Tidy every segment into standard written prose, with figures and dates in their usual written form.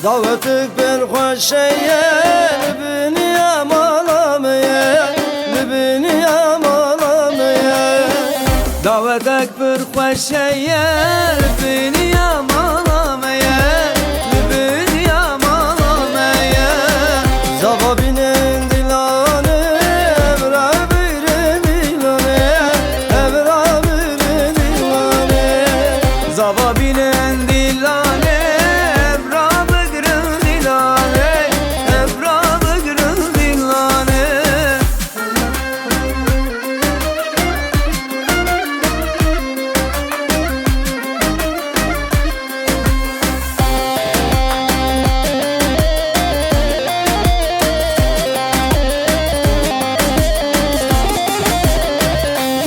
دعوتك بالخشية لبني يا ملامية لبني يا ملامية دعوتك بالخشية لبني يا ملامية لبني يا ملامية زبابinin dilanı evra bir dilanı evra bir dilanı Zababinin dilane Evra bıgrın dilane Evra bıgrın dilane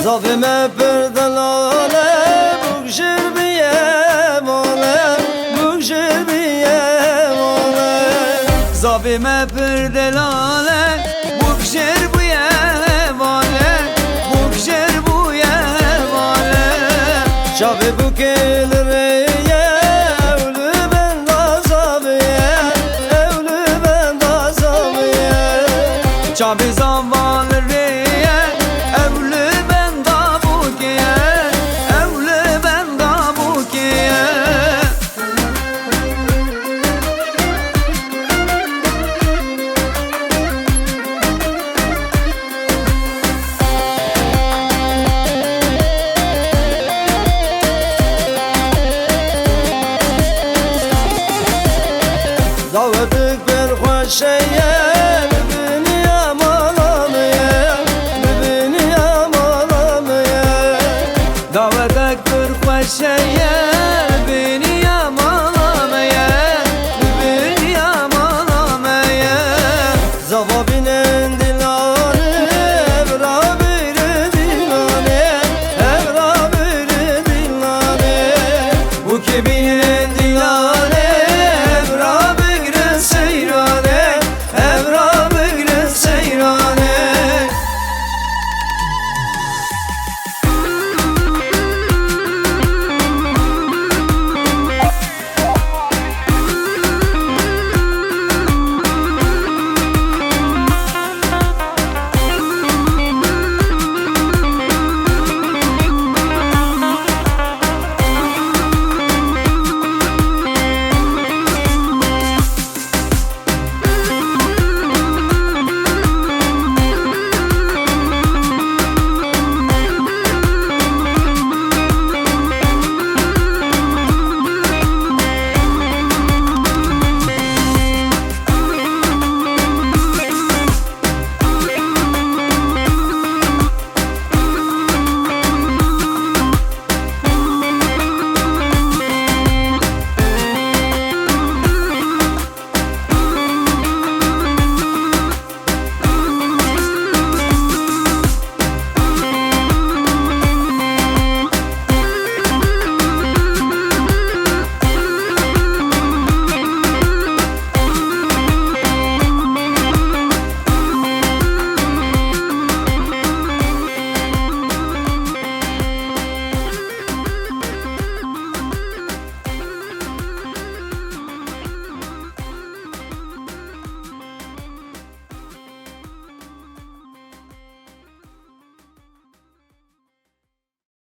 Zabime perdelale bugşir biyem ole bugşir biyem ole Zabime perdelale Bukşer bu yevale Bukşer bu yevale Şabi bu keliriye evlü ben da zabiye evlü ben da zabiye Çabi zavalriye Evlü ben da bukiye Evlü ben da bukiye دعوتك بالخشية